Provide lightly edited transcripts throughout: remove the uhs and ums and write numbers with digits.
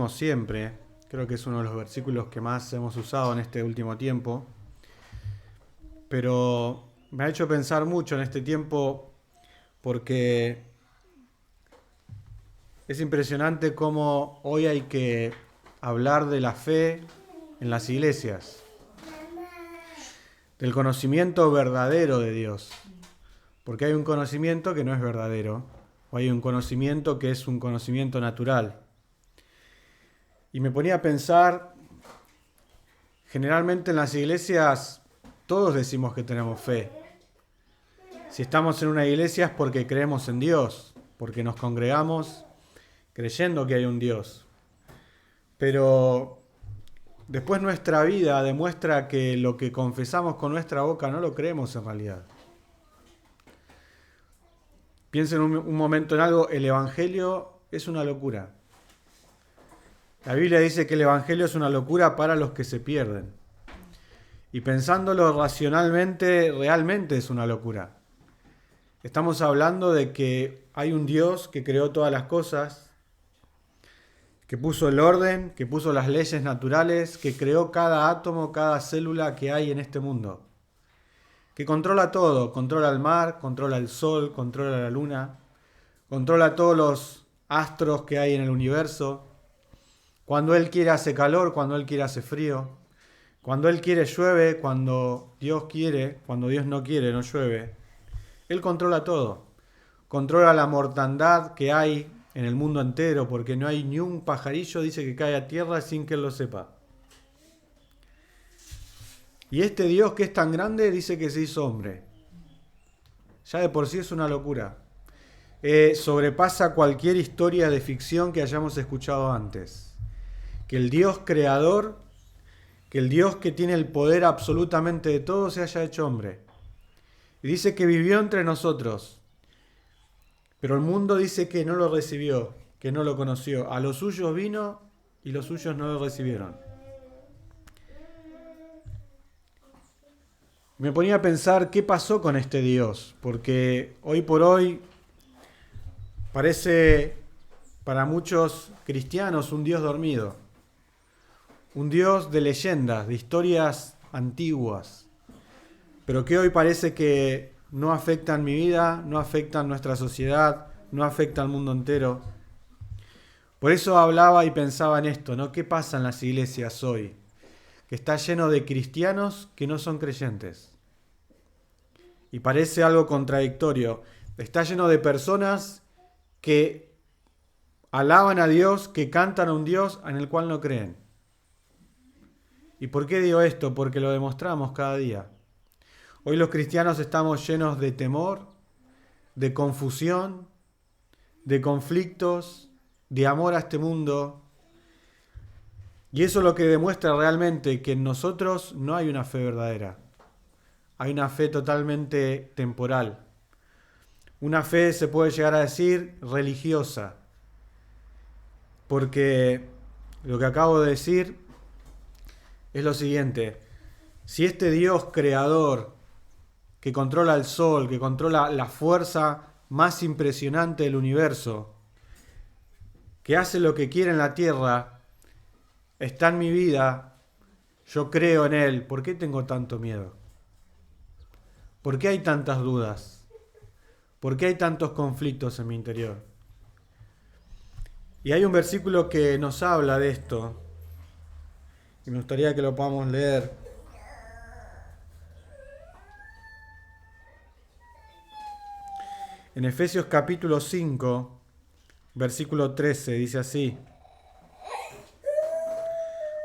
decimos siempre, creo que es uno de los versículos que más hemos usado en este último tiempo, pero me ha hecho pensar mucho en este tiempo porque es impresionante cómo hoy hay que hablar de la fe en las iglesias, del conocimiento verdadero de Dios, porque hay un conocimiento que no es verdadero, o hay un conocimiento que es un conocimiento natural. Y me ponía a pensar, generalmente en las iglesias todos decimos que tenemos fe. Si estamos en una iglesia es porque creemos en Dios, porque nos congregamos creyendo que hay un Dios. Pero después nuestra vida demuestra que lo que confesamos con nuestra boca no lo creemos en realidad. Piensen un momento en algo, el Evangelio es una locura. La Biblia dice que el Evangelio es una locura para los que se pierden. Y pensándolo racionalmente, realmente es una locura. Estamos hablando de que hay un Dios que creó todas las cosas, que puso el orden, que puso las leyes naturales, que creó cada átomo, cada célula que hay en este mundo. Que controla todo, controla el mar, controla el sol, controla la luna, controla todos los astros que hay en el universo. Cuando Él quiere hace calor, cuando Él quiere hace frío. Cuando Él quiere llueve, cuando Dios quiere, cuando Dios no quiere no llueve. Él controla todo. Controla la mortandad que hay en el mundo entero, porque no hay ni un pajarillo, dice, que cae a tierra sin que Él lo sepa. Y este Dios que es tan grande dice que se hizo hombre. Ya de por sí es una locura. Sobrepasa cualquier historia de ficción que hayamos escuchado antes. Que el Dios creador, que el Dios que tiene el poder absolutamente de todo se haya hecho hombre. Y dice que vivió entre nosotros. Pero el mundo dice que no lo recibió, que no lo conoció. A los suyos vino y los suyos no lo recibieron. Me ponía a pensar qué pasó con este Dios, porque hoy por hoy parece para muchos cristianos un Dios dormido. Un Dios de leyendas, de historias antiguas, pero que hoy parece que no afectan mi vida, no afectan nuestra sociedad, no afectan al mundo entero. Por eso hablaba y pensaba en esto, ¿no? ¿Qué pasa en las iglesias hoy? Que está lleno de cristianos que no son creyentes. Y parece algo contradictorio. Está lleno de personas que alaban a Dios, que cantan a un Dios en el cual no creen. ¿Y por qué digo esto? Porque lo demostramos cada día. Hoy los cristianos estamos llenos de temor, de confusión, de conflictos, de amor a este mundo. Y eso es lo que demuestra realmente que en nosotros no hay una fe verdadera. Hay una fe totalmente temporal. Una fe, se puede llegar a decir, religiosa. Porque lo que acabo de decir es lo siguiente: si este Dios creador que controla el sol, que controla la fuerza más impresionante del universo, que hace lo que quiere en la tierra, está en mi vida, yo creo en Él, ¿por qué tengo tanto miedo? ¿Por qué hay tantas dudas? ¿Por qué hay tantos conflictos en mi interior? Y hay un versículo que nos habla de esto, y me gustaría que lo podamos leer. En Efesios capítulo 5, versículo 13, dice así: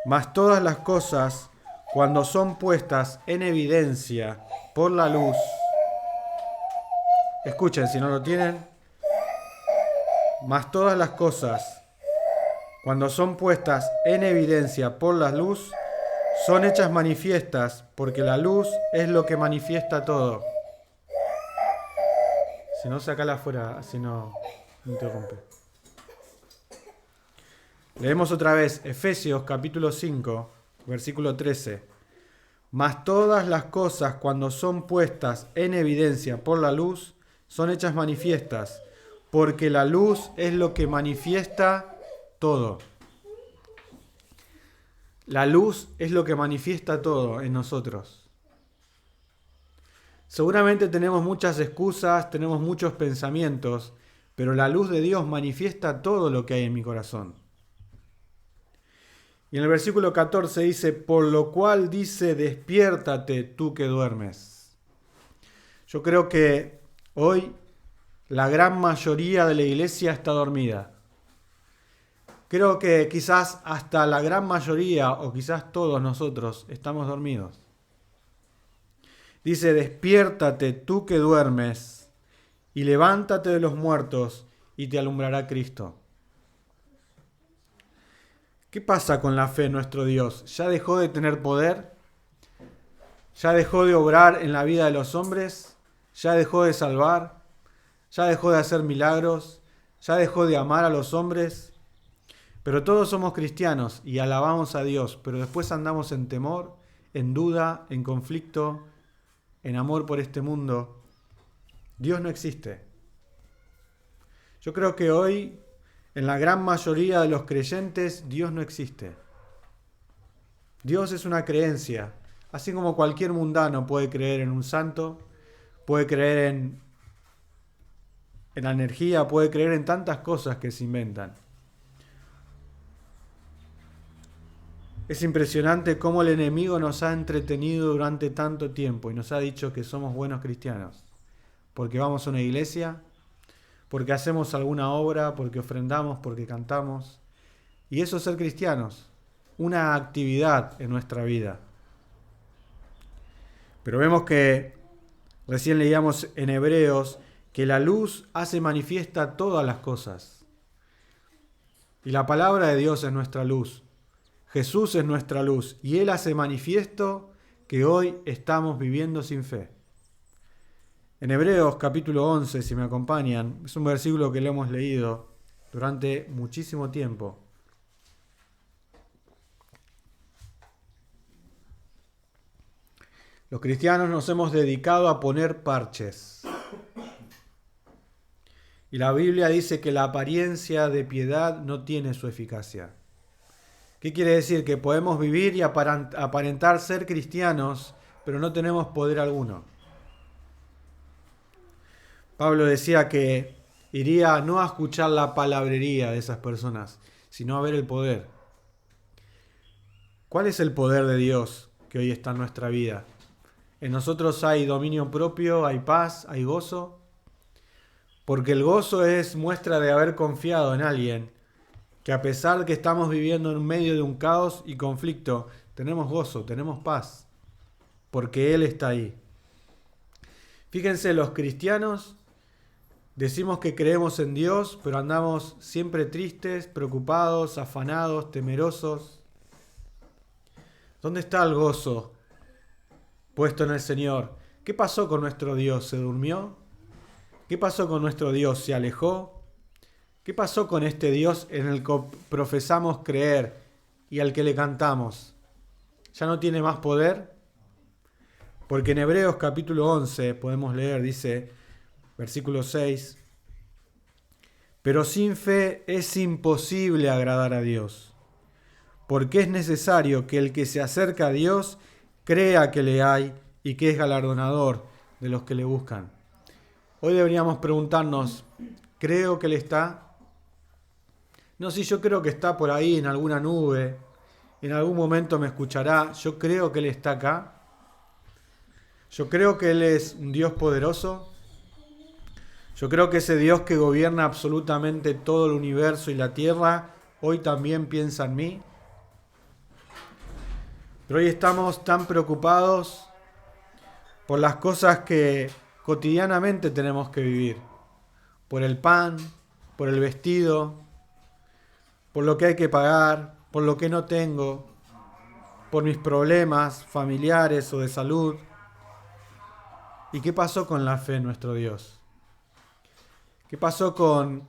Mas todas las cosas, cuando son puestas en evidencia por la luz, escuchen si no lo tienen, mas todas las cosas, cuando son puestas en evidencia por la luz, son hechas manifiestas, porque la luz es lo que manifiesta todo. Si no, sacala afuera, así no interrumpe. Leemos otra vez, Efesios capítulo 5, versículo 13. Mas todas las cosas, cuando son puestas en evidencia por la luz, son hechas manifiestas, porque la luz es lo que manifiesta todo. La luz es lo que manifiesta todo en nosotros. Seguramente tenemos muchas excusas, tenemos muchos pensamientos, pero la luz de Dios manifiesta todo lo que hay en mi corazón. Y en el versículo 14 dice, por lo cual dice, despiértate tú que duermes. Yo creo que hoy la gran mayoría de la iglesia está dormida. Creo que quizás hasta la gran mayoría o quizás todos nosotros estamos dormidos. Dice, despiértate tú que duermes y levántate de los muertos y te alumbrará Cristo. ¿Qué pasa con la fe en nuestro Dios? ¿Ya dejó de tener poder? ¿Ya dejó de obrar en la vida de los hombres? ¿Ya dejó de salvar? ¿Ya dejó de hacer milagros? ¿Ya dejó de amar a los hombres? Pero todos somos cristianos y alabamos a Dios, pero después andamos en temor, en duda, en conflicto, en amor por este mundo. Dios no existe. Yo creo que hoy, en la gran mayoría de los creyentes, Dios no existe. Dios es una creencia. Así como cualquier mundano puede creer en un santo, puede creer en la energía, puede creer en tantas cosas que se inventan. Es impresionante cómo el enemigo nos ha entretenido durante tanto tiempo y nos ha dicho que somos buenos cristianos. Porque vamos a una iglesia, porque hacemos alguna obra, porque ofrendamos, porque cantamos. Y eso es ser cristianos, una actividad en nuestra vida. Pero vemos que, recién leíamos en Hebreos, que la luz hace manifiesta todas las cosas. Y la palabra de Dios es nuestra luz. Jesús es nuestra luz y Él hace manifiesto que hoy estamos viviendo sin fe. En Hebreos capítulo 11, si me acompañan, es un versículo que lo hemos leído durante muchísimo tiempo. Los cristianos nos hemos dedicado a poner parches. Y la Biblia dice que la apariencia de piedad no tiene su eficacia. ¿Qué quiere decir? Que podemos vivir y aparentar ser cristianos, pero no tenemos poder alguno. Pablo decía que iría no a escuchar la palabrería de esas personas, sino a ver el poder. ¿Cuál es el poder de Dios que hoy está en nuestra vida? En nosotros hay dominio propio, hay paz, hay gozo, porque el gozo es muestra de haber confiado en alguien, que a pesar de que estamos viviendo en medio de un caos y conflicto, tenemos gozo, tenemos paz, porque Él está ahí. Fíjense, los cristianos decimos que creemos en Dios, pero andamos siempre tristes, preocupados, afanados, temerosos. ¿Dónde está el gozo puesto en el Señor? ¿Qué pasó con nuestro Dios? ¿Se durmió? ¿Qué pasó con nuestro Dios? ¿Se alejó? ¿Qué pasó con este Dios en el que profesamos creer y al que le cantamos? ¿Ya no tiene más poder? Porque en Hebreos capítulo 11 podemos leer, dice, versículo 6, pero sin fe es imposible agradar a Dios, porque es necesario que el que se acerca a Dios crea que le hay y que es galardonador de los que le buscan. Hoy deberíamos preguntarnos, ¿creo que Él está? No, si yo creo que está por ahí en alguna nube, en algún momento me escuchará, yo creo que Él está acá. Yo creo que Él es un Dios poderoso. Yo creo que ese Dios que gobierna absolutamente todo el universo y la tierra, hoy también piensa en mí. Pero hoy estamos tan preocupados por las cosas que cotidianamente tenemos que vivir. Por el pan, por el vestido, por lo que hay que pagar, por lo que no tengo, por mis problemas familiares o de salud. ¿Y qué pasó con la fe en nuestro Dios? ¿Qué pasó con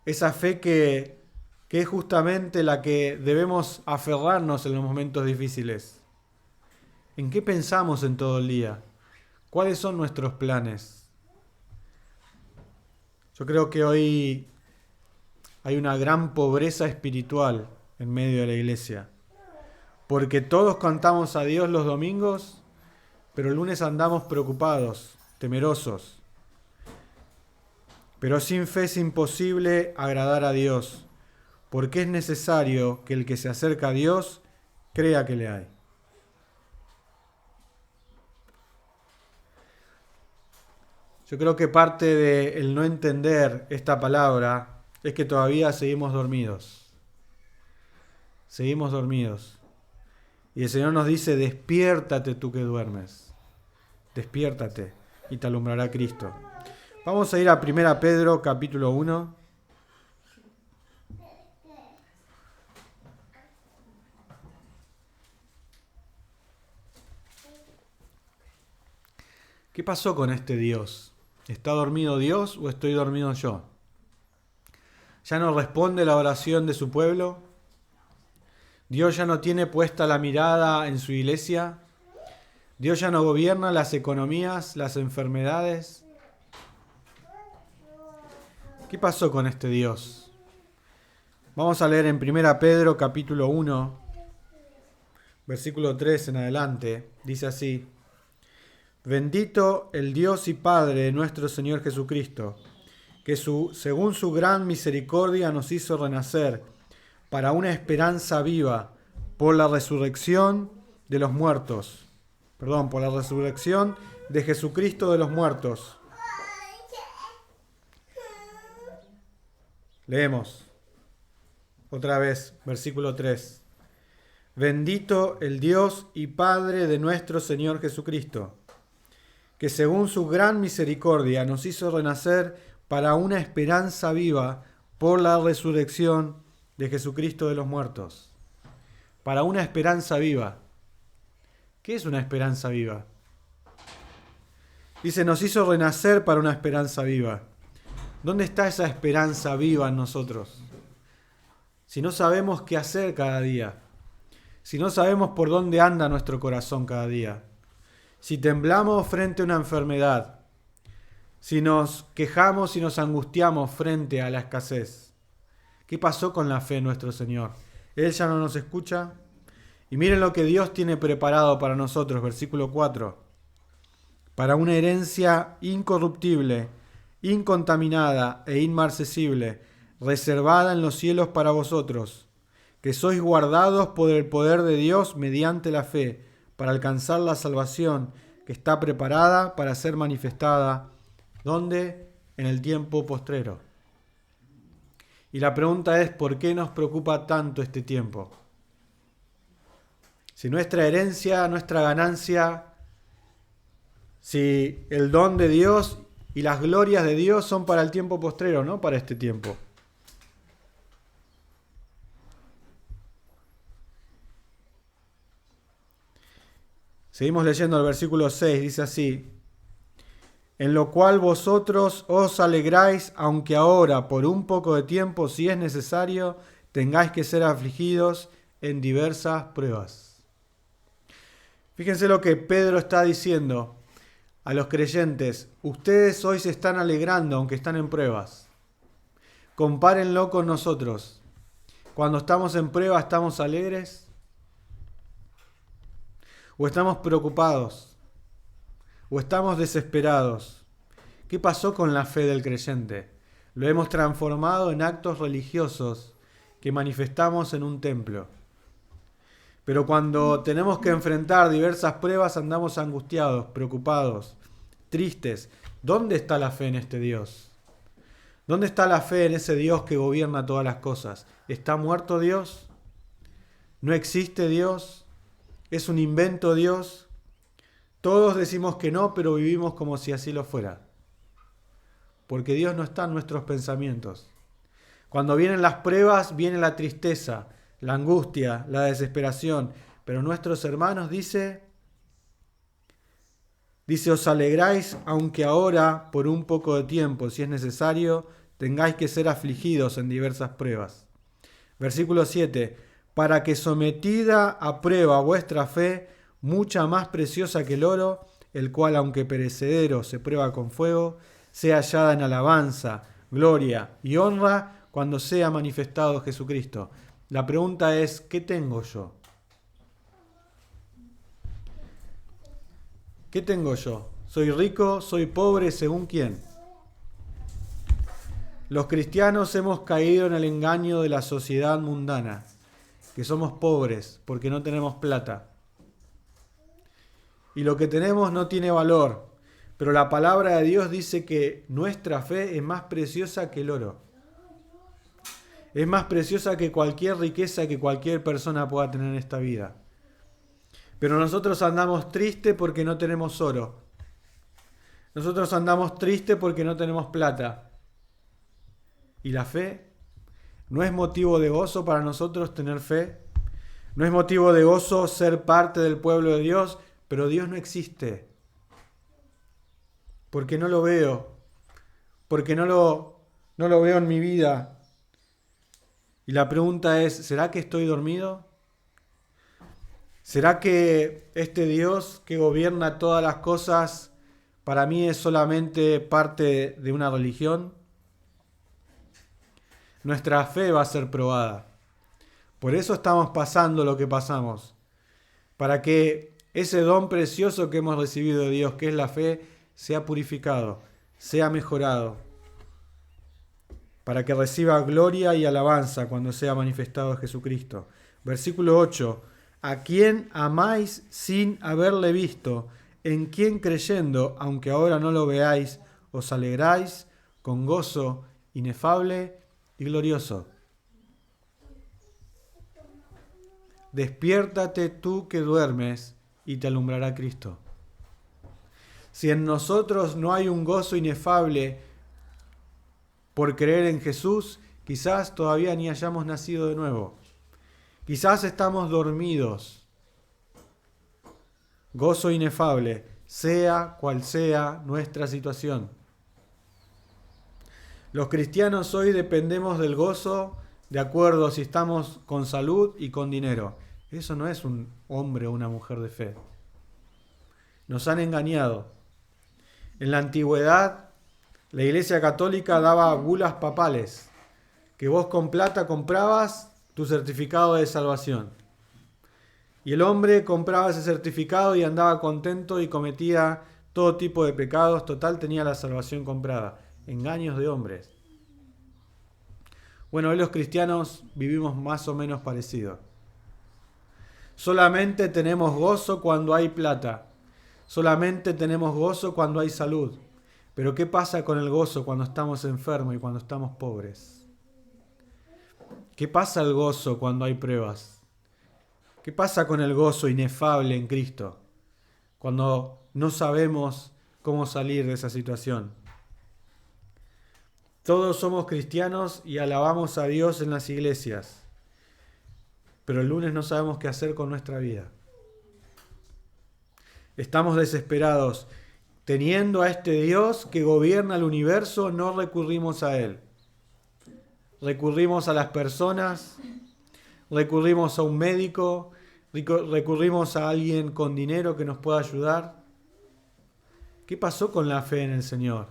esa fe que es justamente la que debemos aferrarnos en los momentos difíciles? ¿En qué pensamos en todo el día? ¿Cuáles son nuestros planes? Yo creo que hoy hay una gran pobreza espiritual en medio de la iglesia. Porque todos cantamos a Dios los domingos, pero el lunes andamos preocupados, temerosos. Pero sin fe es imposible agradar a Dios, porque es necesario que el que se acerca a Dios crea que le hay. Yo creo que parte del no entender esta palabra es que todavía seguimos dormidos. Seguimos dormidos. Y el Señor nos dice, despiértate tú que duermes. Despiértate y te alumbrará Cristo. Vamos a ir a 1 Pedro capítulo 1. ¿Qué pasó con este Dios? ¿Está dormido Dios o estoy dormido yo? ¿Ya no responde la oración de su pueblo? ¿Dios ya no tiene puesta la mirada en su iglesia? ¿Dios ya no gobierna las economías, las enfermedades? ¿Qué pasó con este Dios? Vamos a leer en 1 Pedro capítulo 1, versículo 3 en adelante. Dice así: Bendito el Dios y Padre de nuestro Señor Jesucristo, que según su gran misericordia nos hizo renacer para una esperanza viva por la resurrección de los muertos. Por la resurrección de Jesucristo de los muertos. Leemos otra vez, versículo 3. Bendito el Dios y Padre de nuestro Señor Jesucristo, que según su gran misericordia nos hizo renacer para una esperanza viva por la resurrección de Jesucristo de los muertos. Para una esperanza viva. ¿Qué es una esperanza viva? Dice, nos hizo renacer para una esperanza viva. ¿Dónde está esa esperanza viva en nosotros? Si no sabemos qué hacer cada día, si no sabemos por dónde anda nuestro corazón cada día, si temblamos frente a una enfermedad, si nos quejamos y nos angustiamos frente a la escasez, ¿qué pasó con la fe en nuestro Señor? ¿Él ya no nos escucha? Y miren lo que Dios tiene preparado para nosotros, versículo 4. Para una herencia incorruptible, incontaminada e inmarcesible, reservada en los cielos para vosotros, que sois guardados por el poder de Dios mediante la fe, para alcanzar la salvación que está preparada para ser manifestada, ¿dónde? En el tiempo postrero. Y la pregunta es, ¿por qué nos preocupa tanto este tiempo? Si nuestra herencia, nuestra ganancia, si el don de Dios y las glorias de Dios son para el tiempo postrero, no para este tiempo. Seguimos leyendo el versículo 6, dice así: en lo cual vosotros os alegráis, aunque ahora, por un poco de tiempo, si es necesario, tengáis que ser afligidos en diversas pruebas. Fíjense lo que Pedro está diciendo a los creyentes. Ustedes hoy se están alegrando, aunque están en pruebas. Compárenlo con nosotros. Cuando estamos en prueba, ¿estamos alegres? ¿O estamos preocupados? ¿O estamos desesperados? ¿Qué pasó con la fe del creyente? Lo hemos transformado en actos religiosos que manifestamos en un templo. Pero cuando tenemos que enfrentar diversas pruebas, andamos angustiados, preocupados, tristes. ¿Dónde está la fe en este Dios? ¿Dónde está la fe en ese Dios que gobierna todas las cosas? ¿Está muerto Dios? ¿No existe Dios? ¿Es un invento Dios? Todos decimos que no, pero vivimos como si así lo fuera. Porque Dios no está en nuestros pensamientos. Cuando vienen las pruebas, viene la tristeza, la angustia, la desesperación. Pero nuestros hermanos dice, os alegráis, aunque ahora, por un poco de tiempo, si es necesario, tengáis que ser afligidos en diversas pruebas. Versículo 7. Para que sometida a prueba vuestra fe, mucha más preciosa que el oro, el cual, aunque perecedero, se prueba con fuego, sea hallada en alabanza, gloria y honra cuando sea manifestado Jesucristo. La pregunta es, ¿qué tengo yo? ¿Qué tengo yo? ¿Soy rico? ¿Soy pobre? ¿Según quién? Los cristianos hemos caído en el engaño de la sociedad mundana, que somos pobres porque no tenemos plata. Y lo que tenemos no tiene valor, pero la palabra de Dios dice que nuestra fe es más preciosa que el oro. Es más preciosa que cualquier riqueza que cualquier persona pueda tener en esta vida. Pero nosotros andamos tristes porque no tenemos oro. Nosotros andamos tristes porque no tenemos plata. ¿Y la fe? ¿No es motivo de gozo para nosotros tener fe? ¿No es motivo de gozo ser parte del pueblo de Dios? Pero Dios no existe. Porque no lo veo. Porque no lo veo en mi vida. Y la pregunta es, ¿será que estoy dormido? ¿Será que este Dios que gobierna todas las cosas para mí es solamente parte de una religión? Nuestra fe va a ser probada. Por eso estamos pasando lo que pasamos. Para que ese don precioso que hemos recibido de Dios, que es la fe, sea purificado, sea mejorado. Para que reciba gloria y alabanza cuando sea manifestado Jesucristo. Versículo 8. ¿A quién amáis sin haberle visto? ¿En quién creyendo, aunque ahora no lo veáis, os alegráis con gozo inefable y glorioso? Despiértate tú que duermes y te alumbrará Cristo. Si en nosotros no hay un gozo inefable por creer en Jesús, quizás todavía ni hayamos nacido de nuevo. Quizás estamos dormidos. Gozo inefable, sea cual sea nuestra situación. Los cristianos hoy dependemos del gozo de acuerdo a si estamos con salud y con dinero. Eso no es un hombre o una mujer de fe. Nos han engañado. En la antigüedad, la Iglesia Católica daba bulas papales, que vos con plata comprabas tu certificado de salvación. Y el hombre compraba ese certificado y andaba contento y cometía todo tipo de pecados. Total, tenía la salvación comprada. Engaños de hombres. Bueno, hoy los cristianos vivimos más o menos parecido. Solamente tenemos gozo cuando hay plata. Solamente tenemos gozo cuando hay salud. Pero ¿qué pasa con el gozo cuando estamos enfermos y cuando estamos pobres? ¿Qué pasa el gozo cuando hay pruebas? ¿Qué pasa con el gozo inefable en Cristo cuando no sabemos cómo salir de esa situación? Todos somos cristianos y alabamos a Dios en las iglesias, pero el lunes no sabemos qué hacer con nuestra vida. Estamos desesperados. Teniendo a este Dios que gobierna el universo, no recurrimos a Él. Recurrimos a las personas, recurrimos a un médico, recurrimos a alguien con dinero que nos pueda ayudar. ¿Qué pasó con la fe en el Señor?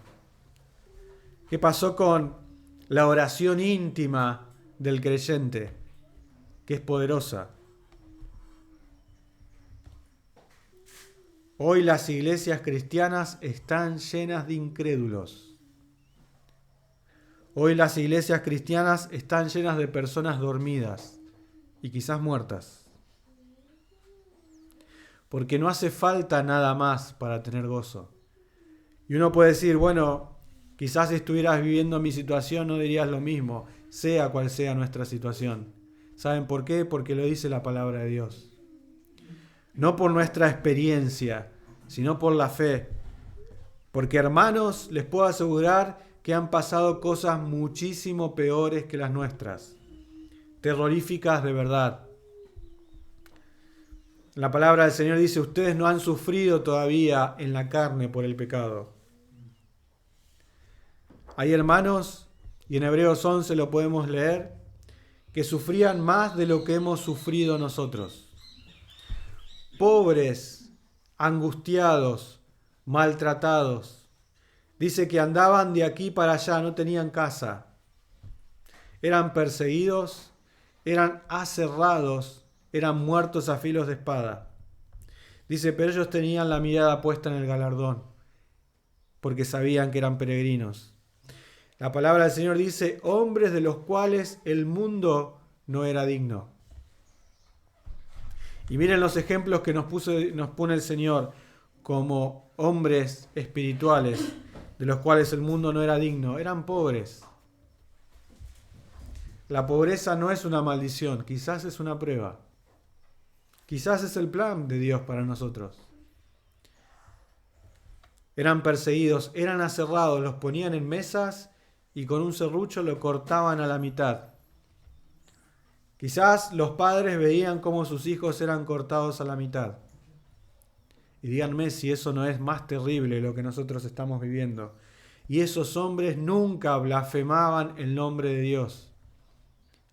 ¿Qué pasó con la oración íntima del creyente, que es poderosa? Hoy las iglesias cristianas están llenas de incrédulos. Hoy las iglesias cristianas están llenas de personas dormidas y quizás muertas. Porque no hace falta nada más para tener gozo. Y uno puede decir, bueno, quizás si estuvieras viviendo mi situación no dirías lo mismo, sea cual sea nuestra situación. ¿Saben por qué? Porque lo dice la palabra de Dios. No por nuestra experiencia, sino por la fe. Porque hermanos, les puedo asegurar que han pasado cosas muchísimo peores que las nuestras. Terroríficas de verdad. La palabra del Señor dice, ustedes no han sufrido todavía en la carne por el pecado. Hay hermanos, y en Hebreos 11 lo podemos leer, que sufrían más de lo que hemos sufrido nosotros. Pobres, angustiados, maltratados. Dice que andaban de aquí para allá, no tenían casa. Eran perseguidos, eran aserrados, eran muertos a filos de espada. Dice, pero ellos tenían la mirada puesta en el galardón, porque sabían que eran peregrinos. La palabra del Señor dice, hombres de los cuales el mundo no era digno. Y miren los ejemplos que nos pone el Señor como hombres espirituales, de los cuales el mundo no era digno. Eran pobres. La pobreza no es una maldición, quizás es una prueba. Quizás es el plan de Dios para nosotros. Eran perseguidos, eran aserrados, los ponían en mesas y con un serrucho lo cortaban a la mitad. Quizás los padres veían cómo sus hijos eran cortados a la mitad. Y díganme si eso no es más terrible lo que nosotros estamos viviendo. Y esos hombres nunca blasfemaban el nombre de Dios.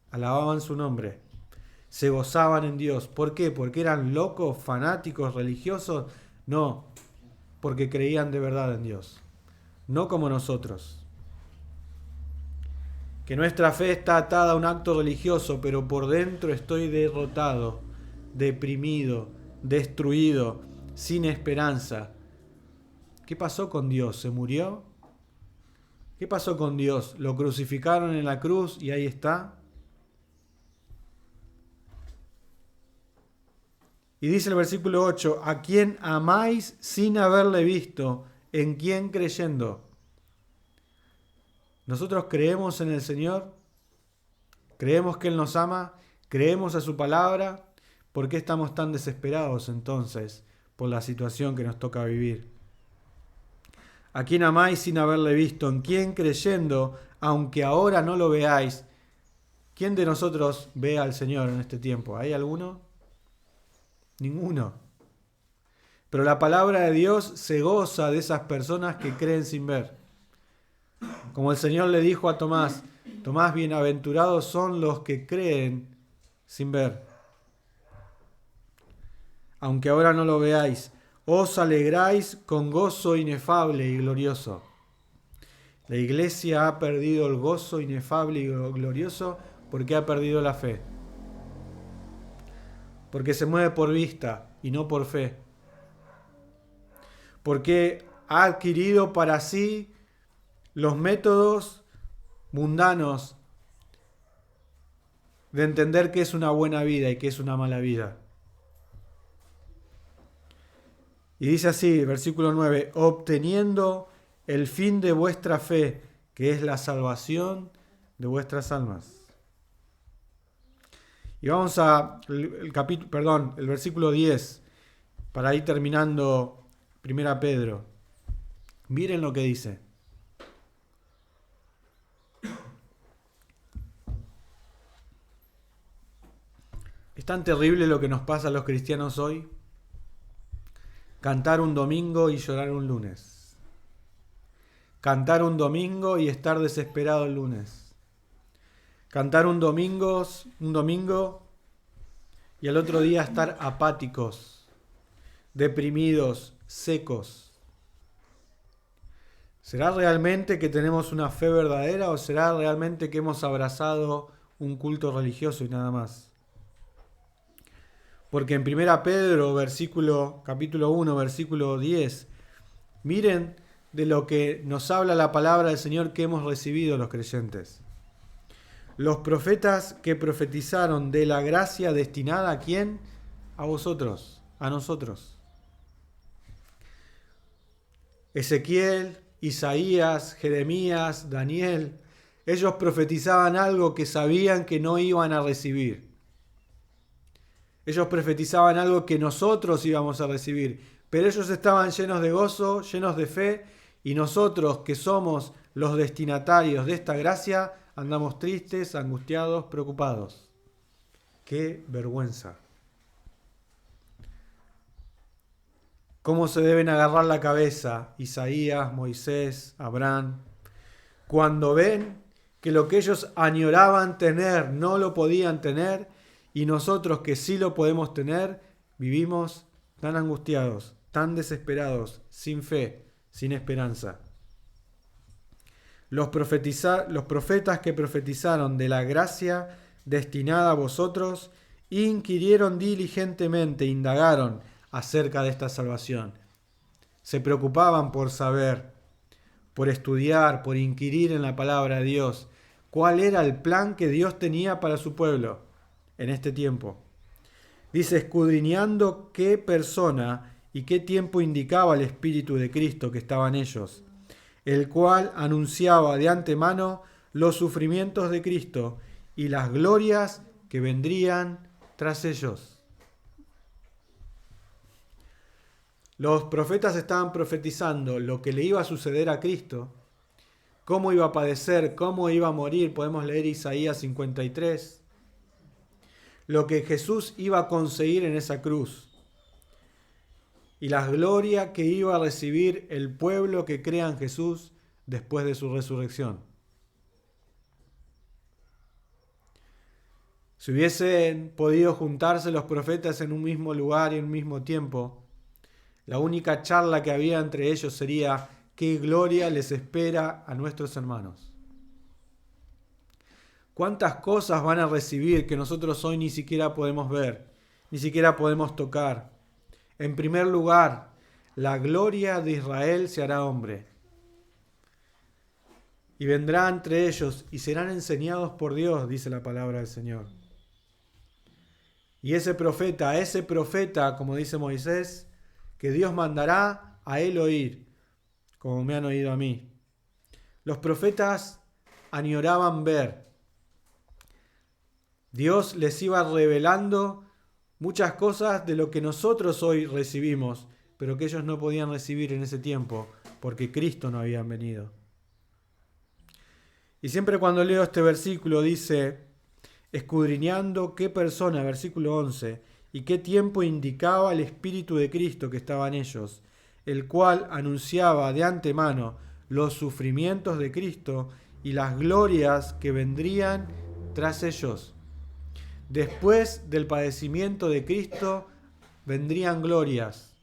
Alababan su nombre. Se gozaban en Dios. ¿Por qué? ¿Porque eran locos, fanáticos, religiosos? No, porque creían de verdad en Dios. No como nosotros. Que nuestra fe está atada a un acto religioso, pero por dentro estoy derrotado, deprimido, destruido, sin esperanza. ¿Qué pasó con Dios? ¿Se murió? ¿Qué pasó con Dios? ¿Lo crucificaron en la cruz y ahí está? Y dice el versículo 8, ¿a quién amáis sin haberle visto? ¿En quién creyendo? ¿Nosotros creemos en el Señor? ¿Creemos que Él nos ama? ¿Creemos a su palabra? ¿Por qué estamos tan desesperados entonces por la situación que nos toca vivir? ¿A quién amáis sin haberle visto? ¿En quién creyendo, aunque ahora no lo veáis? ¿Quién de nosotros ve al Señor en este tiempo? ¿Hay alguno? Ninguno. Pero la palabra de Dios se goza de esas personas que creen sin ver. Como el Señor le dijo a Tomás, Tomás, bienaventurados son los que creen sin ver. Aunque ahora no lo veáis, os alegráis con gozo inefable y glorioso. La iglesia ha perdido el gozo inefable y glorioso porque ha perdido la fe. Porque se mueve por vista y no por fe. Porque ha adquirido para sí los métodos mundanos de entender qué es una buena vida y qué es una mala vida. Y dice así, versículo 9, obteniendo el fin de vuestra fe, que es la salvación de vuestras almas. Y vamos a el versículo 10, para ir terminando 1 Pedro. Miren lo que dice. ¿Es tan terrible lo que nos pasa a los cristianos hoy? Cantar un domingo y llorar un lunes. Cantar un domingo y estar desesperado el lunes. Cantar un domingo y al otro día estar apáticos, deprimidos, secos. ¿Será realmente que tenemos una fe verdadera o será realmente que hemos abrazado un culto religioso y nada más? Porque en 1 Pedro, capítulo 1, versículo 10, miren de lo que nos habla la palabra del Señor que hemos recibido los creyentes. Los profetas que profetizaron de la gracia destinada ¿a quién? A vosotros, a nosotros. Ezequiel, Isaías, Jeremías, Daniel, ellos profetizaban algo que sabían que no iban a recibir. Ellos profetizaban algo que nosotros íbamos a recibir, pero ellos estaban llenos de gozo, llenos de fe, y nosotros que somos los destinatarios de esta gracia, andamos tristes, angustiados, preocupados. ¡Qué vergüenza! ¿Cómo se deben agarrar la cabeza Isaías, Moisés, Abraham, cuando ven que lo que ellos añoraban tener no lo podían tener y nosotros que sí lo podemos tener, vivimos tan angustiados, tan desesperados, sin fe, sin esperanza? Los profetas que profetizaron de la gracia destinada a vosotros, inquirieron diligentemente, indagaron acerca de esta salvación. Se preocupaban por saber, por estudiar, por inquirir en la palabra de Dios, cuál era el plan que Dios tenía para su pueblo en este tiempo. Dice, escudriñando qué persona y qué tiempo indicaba el Espíritu de Cristo que estaba en ellos, el cual anunciaba de antemano los sufrimientos de Cristo y las glorias que vendrían tras ellos. Los profetas estaban profetizando lo que le iba a suceder a Cristo, cómo iba a padecer, cómo iba a morir. Podemos leer Isaías 53. Lo que Jesús iba a conseguir en esa cruz y la gloria que iba a recibir el pueblo que crea en Jesús después de su resurrección. Si hubiesen podido juntarse los profetas en un mismo lugar y en un mismo tiempo, la única charla que había entre ellos sería qué gloria les espera a nuestros hermanos. ¿Cuántas cosas van a recibir que nosotros hoy ni siquiera podemos ver, ni siquiera podemos tocar? En primer lugar, la gloria de Israel se hará hombre. Y vendrá entre ellos y serán enseñados por Dios, dice la palabra del Señor. Y ese profeta, como dice Moisés, que Dios mandará a él oír, como me han oído a mí. Los profetas añoraban ver. Dios les iba revelando muchas cosas de lo que nosotros hoy recibimos, pero que ellos no podían recibir en ese tiempo, porque Cristo no había venido. Y siempre cuando leo este versículo dice, escudriñando qué persona, versículo 11, y qué tiempo indicaba el Espíritu de Cristo que estaba en ellos, el cual anunciaba de antemano los sufrimientos de Cristo y las glorias que vendrían tras ellos. Después del padecimiento de Cristo vendrían glorias.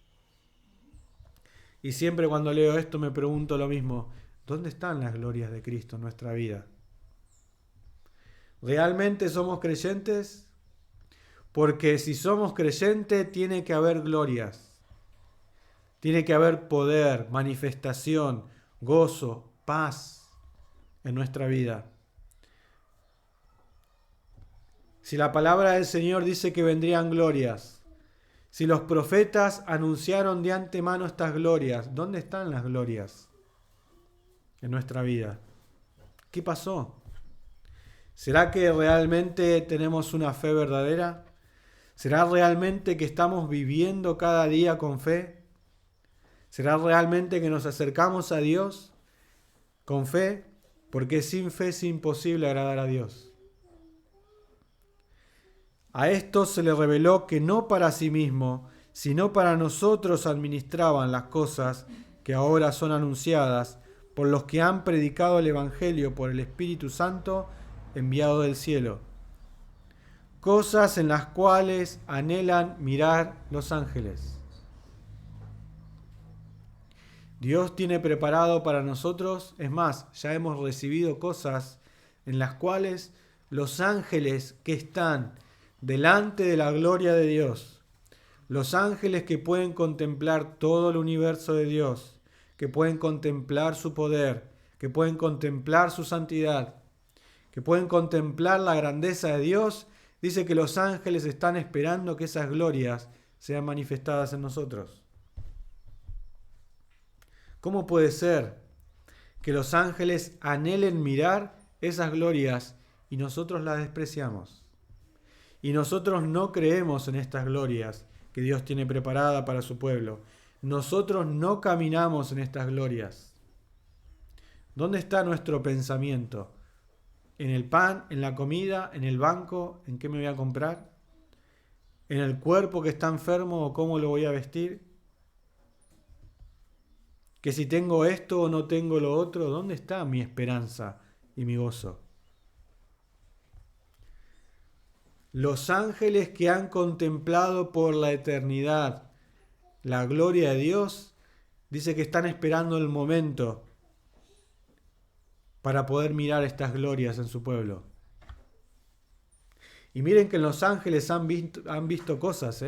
Y siempre cuando leo esto me pregunto lo mismo, ¿dónde están las glorias de Cristo en nuestra vida? ¿Realmente somos creyentes? Porque si somos creyentes tiene que haber glorias. Tiene que haber poder, manifestación, gozo, paz en nuestra vida. Si la palabra del Señor dice que vendrían glorias, si los profetas anunciaron de antemano estas glorias, ¿dónde están las glorias en nuestra vida? ¿Qué pasó? ¿Será que realmente tenemos una fe verdadera? ¿Será realmente que estamos viviendo cada día con fe? ¿Será realmente que nos acercamos a Dios con fe? Porque sin fe es imposible agradar a Dios. A estos se les reveló que no para sí mismo, sino para nosotros administraban las cosas que ahora son anunciadas por los que han predicado el Evangelio por el Espíritu Santo enviado del cielo. Cosas en las cuales anhelan mirar los ángeles. Dios tiene preparado para nosotros, es más, ya hemos recibido cosas en las cuales los ángeles que están delante de la gloria de Dios, los ángeles que pueden contemplar todo el universo de Dios, que pueden contemplar su poder, que pueden contemplar su santidad, que pueden contemplar la grandeza de Dios, dice que los ángeles están esperando que esas glorias sean manifestadas en nosotros. ¿Cómo puede ser que los ángeles anhelen mirar esas glorias y nosotros las despreciamos? Y nosotros no creemos en estas glorias que Dios tiene preparada para su pueblo. Nosotros no caminamos en estas glorias. ¿Dónde está nuestro pensamiento? ¿En el pan, en la comida, en el banco? ¿En qué me voy a comprar? ¿En el cuerpo que está enfermo o cómo lo voy a vestir? ¿Que si tengo esto o no tengo lo otro? ¿Dónde está mi esperanza y mi gozo? Los ángeles que han contemplado por la eternidad la gloria de Dios, dice que están esperando el momento para poder mirar estas glorias en su pueblo. Y miren que los ángeles han visto cosas,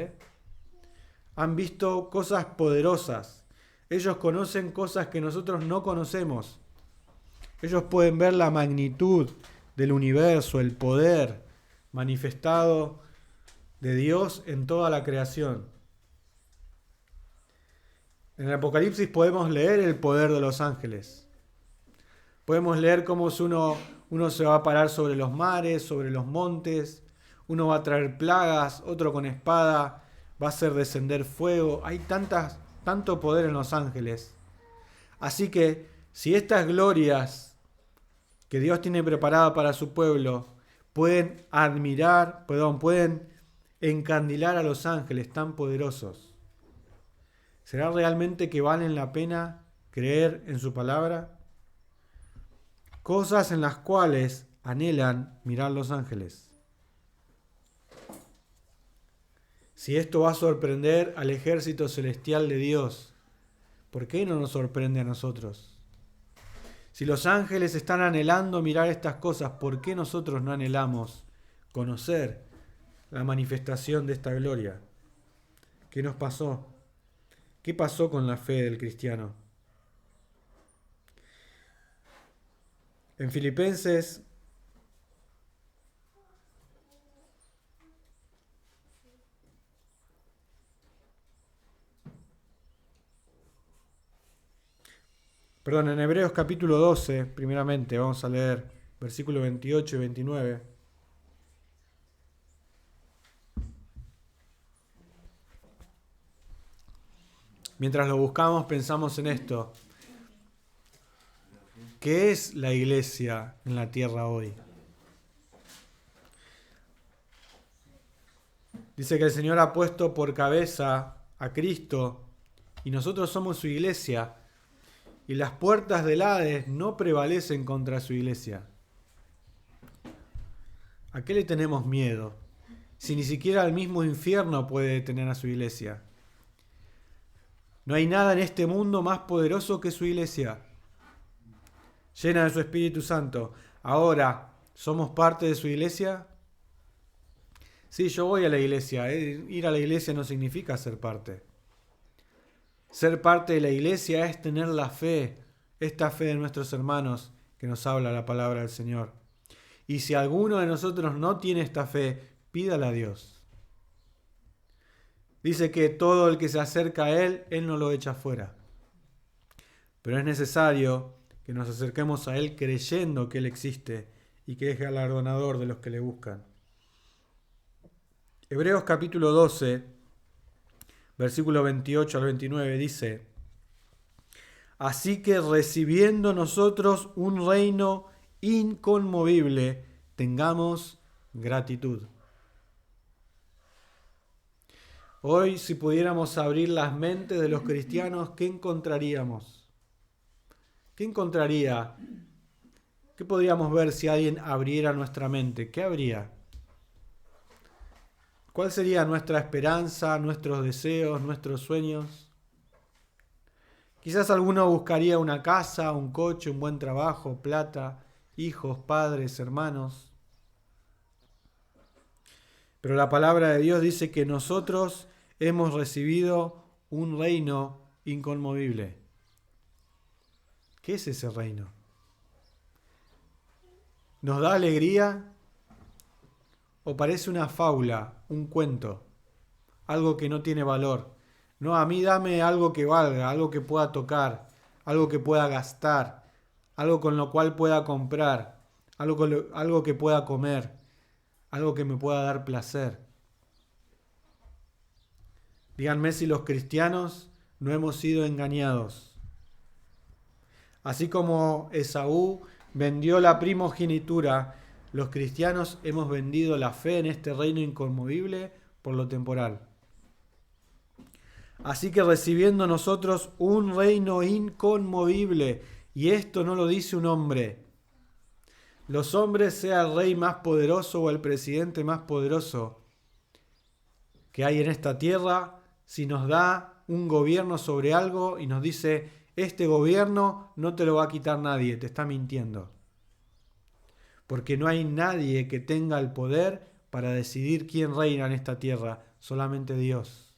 han visto cosas poderosas. Ellos conocen cosas que nosotros no conocemos. Ellos pueden ver la magnitud del universo, el poder manifestado de Dios en toda la creación. En el Apocalipsis podemos leer el poder de los ángeles. Podemos leer cómo uno se va a parar sobre los mares, sobre los montes, uno va a traer plagas, otro con espada, va a hacer descender fuego. Hay tanto poder en los ángeles. Así que si estas glorias que Dios tiene preparadas para su pueblo pueden encandilar a los ángeles tan poderosos, ¿será realmente que valen la pena creer en su palabra? Cosas en las cuales anhelan mirar los ángeles. Si esto va a sorprender al ejército celestial de Dios, ¿por qué no nos sorprende a nosotros? Si los ángeles están anhelando mirar estas cosas, ¿por qué nosotros no anhelamos conocer la manifestación de esta gloria? ¿Qué nos pasó? ¿Qué pasó con la fe del cristiano? En Filipenses en Hebreos capítulo 12, primeramente, vamos a leer versículos 28 y 29. Mientras lo buscamos, pensamos en esto. ¿Qué es la iglesia en la tierra hoy? Dice que el Señor ha puesto por cabeza a Cristo y nosotros somos su iglesia. Y las puertas del Hades no prevalecen contra su iglesia. ¿A qué le tenemos miedo? Si ni siquiera el mismo infierno puede detener a su iglesia. No hay nada en este mundo más poderoso que su iglesia, llena de su Espíritu Santo. Ahora, ¿somos parte de su iglesia? Sí, yo voy a la iglesia. Ir a la iglesia no significa ser parte. Ser parte de la iglesia es tener la fe, esta fe de nuestros hermanos que nos habla la palabra del Señor. Y si alguno de nosotros no tiene esta fe, pídala a Dios. Dice que todo el que se acerca a Él no lo echa fuera. Pero es necesario que nos acerquemos a Él creyendo que Él existe y que es galardonador de los que le buscan. Hebreos capítulo 12, versículo 28 al 29 dice: Así que recibiendo nosotros un reino inconmovible, tengamos gratitud. Hoy, si pudiéramos abrir las mentes de los cristianos, ¿qué encontraríamos? ¿Qué encontraría? ¿Qué podríamos ver si alguien abriera nuestra mente? ¿Qué habría? ¿Cuál sería nuestra esperanza, nuestros deseos, nuestros sueños? Quizás alguno buscaría una casa, un coche, un buen trabajo, plata, hijos, padres, hermanos. Pero la palabra de Dios dice que nosotros hemos recibido un reino inconmovible. ¿Qué es ese reino? ¿Nos da alegría? ¿O parece una fábula, un cuento, algo que no tiene valor? No, a mí dame algo que valga, algo que pueda tocar, algo que pueda gastar, algo con lo cual pueda comprar, algo que pueda comer, algo que me pueda dar placer. Díganme si los cristianos no hemos sido engañados. Así como Esaú vendió la primogenitura, los cristianos hemos vendido la fe en este reino inconmovible por lo temporal. Así que recibiendo nosotros un reino inconmovible, y esto no lo dice un hombre. Los hombres, sea el rey más poderoso o el presidente más poderoso que hay en esta tierra, si nos da un gobierno sobre algo y nos dice, este gobierno no te lo va a quitar nadie, te está mintiendo. Porque no hay nadie que tenga el poder para decidir quién reina en esta tierra, solamente Dios.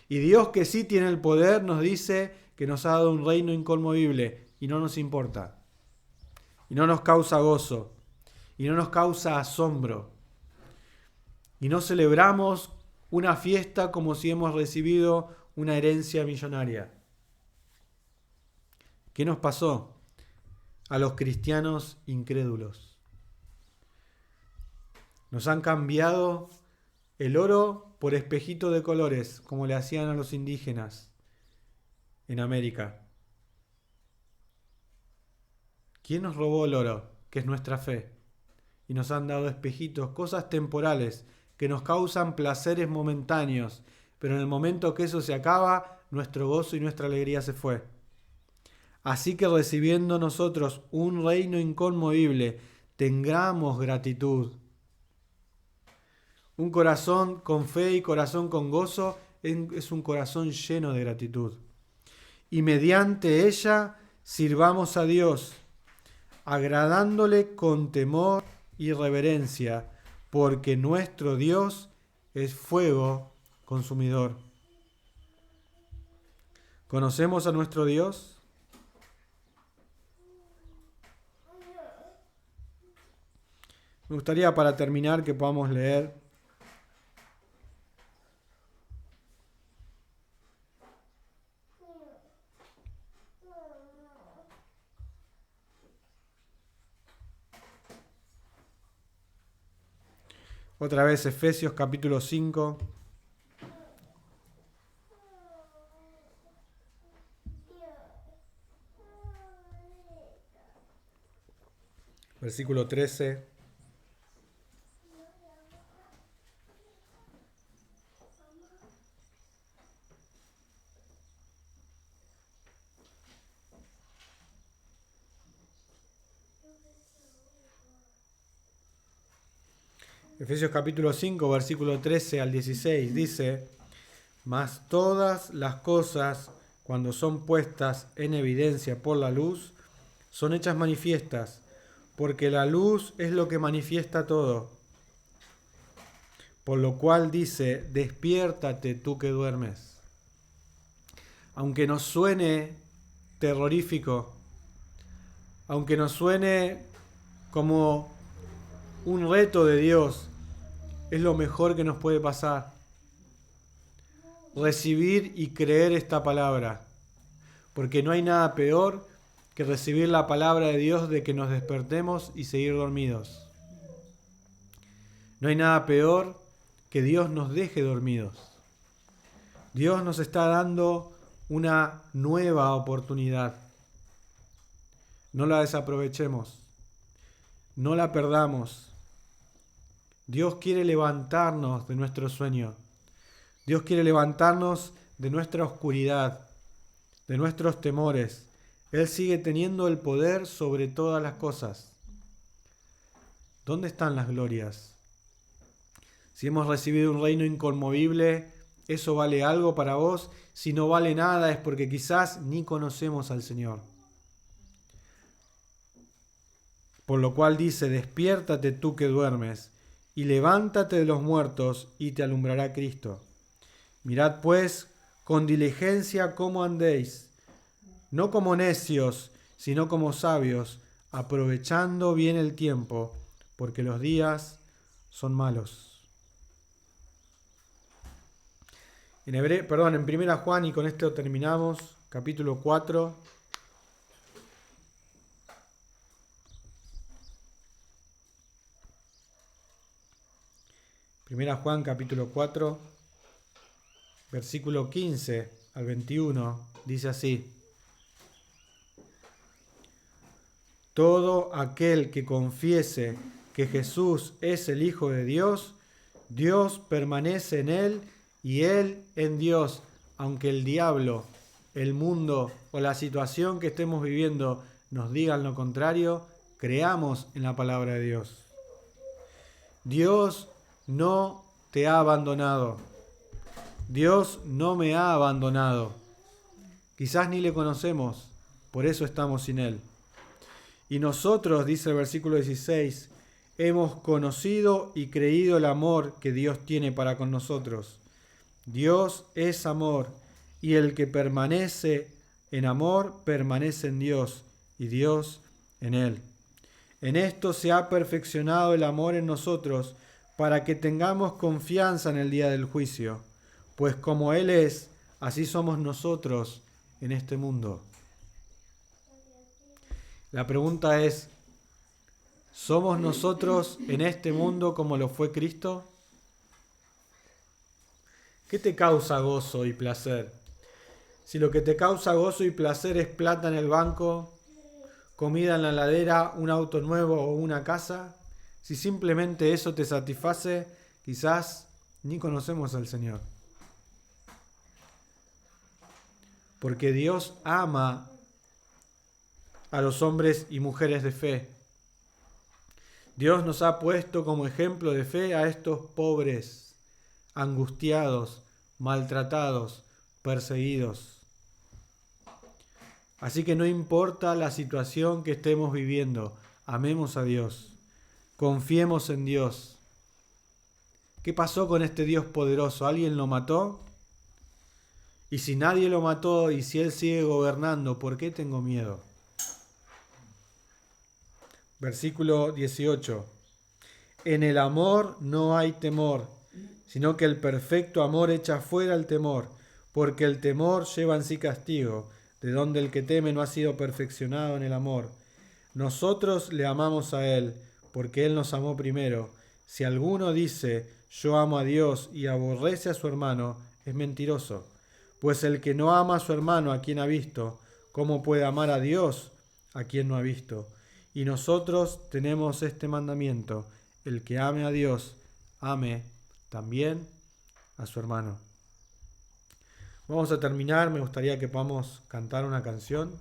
Y Dios, que sí tiene el poder, nos dice que nos ha dado un reino inconmovible y no nos importa. Y no nos causa gozo. Y no nos causa asombro. Y no celebramos una fiesta como si hemos recibido una herencia millonaria. ¿Qué nos pasó a los cristianos incrédulos? Nos han cambiado el oro por espejito de colores, como le hacían a los indígenas en América. ¿Quién nos robó el oro? Que es nuestra fe. Y nos han dado espejitos, cosas temporales, que nos causan placeres momentáneos, pero en el momento que eso se acaba, nuestro gozo y nuestra alegría se fue. Así que recibiendo nosotros un reino inconmovible, tengamos gratitud. Un corazón con fe y corazón con gozo es un corazón lleno de gratitud. Y mediante ella sirvamos a Dios, agradándole con temor y reverencia, porque nuestro Dios es fuego consumidor. ¿Conocemos a nuestro Dios? Me gustaría, para terminar, que podamos leer otra vez Efesios capítulo 5. Versículo 13. Efesios capítulo 5, versículo 13 al 16 dice: Mas todas las cosas, cuando son puestas en evidencia por la luz, son hechas manifiestas, porque la luz es lo que manifiesta todo. Por lo cual dice: despiértate tú que duermes. Aunque nos suene terrorífico, aunque nos suene como un reto de Dios, es lo mejor que nos puede pasar. Recibir y creer esta palabra. Porque no hay nada peor que recibir la palabra de Dios de que nos despertemos y seguir dormidos. No hay nada peor que Dios nos deje dormidos. Dios nos está dando una nueva oportunidad. No la desaprovechemos. No la perdamos. Dios quiere levantarnos de nuestro sueño. Dios quiere levantarnos de nuestra oscuridad, de nuestros temores. Él sigue teniendo el poder sobre todas las cosas. ¿Dónde están las glorias? Si hemos recibido un reino inconmovible, ¿eso vale algo para vos? Si no vale nada es porque quizás ni conocemos al Señor. Por lo cual dice: despiértate tú que duermes, y levántate de los muertos, y te alumbrará Cristo. Mirad pues con diligencia cómo andéis, no como necios, sino como sabios, aprovechando bien el tiempo, porque los días son malos. En Primera Juan, y con esto terminamos, capítulo 4. Primera Juan capítulo 4, versículo 15 al 21, dice así: Todo aquel que confiese que Jesús es el Hijo de Dios, Dios permanece en él y él en Dios, aunque el diablo, el mundo o la situación que estemos viviendo nos digan lo contrario, creamos en la palabra de Dios. Dios no te ha abandonado. Dios no me ha abandonado. Quizás ni le conocemos, por eso estamos sin Él. Y nosotros, dice el versículo 16, hemos conocido y creído el amor que Dios tiene para con nosotros. Dios es amor, y el que permanece en amor permanece en Dios, y Dios en él. En esto se ha perfeccionado el amor en nosotros, para que tengamos confianza en el día del juicio, pues como Él es, así somos nosotros en este mundo. La pregunta es, ¿somos nosotros en este mundo como lo fue Cristo? ¿Qué te causa gozo y placer? Si lo que te causa gozo y placer es plata en el banco, comida en la heladera, un auto nuevo o una casa, si simplemente eso te satisface, quizás ni conocemos al Señor. Porque Dios ama a los hombres y mujeres de fe. Dios nos ha puesto como ejemplo de fe a estos pobres, angustiados, maltratados, perseguidos. Así que no importa la situación que estemos viviendo, amemos a Dios, confiemos en Dios. ¿Qué pasó con este Dios poderoso? ¿Alguien lo mató? Y si nadie lo mató y si Él sigue gobernando, ¿por qué tengo miedo? Versículo 18. En el amor no hay temor, sino que el perfecto amor echa fuera el temor, porque el temor lleva en sí castigo, de donde el que teme no ha sido perfeccionado en el amor. Nosotros le amamos a Él, porque Él nos amó primero. Si alguno dice, yo amo a Dios y aborrece a su hermano, es mentiroso. Pues el que no ama a su hermano a quien ha visto, ¿cómo puede amar a Dios a quien no ha visto? Y nosotros tenemos este mandamiento, el que ame a Dios, ame también a su hermano. Vamos a terminar, me gustaría que podamos cantar una canción.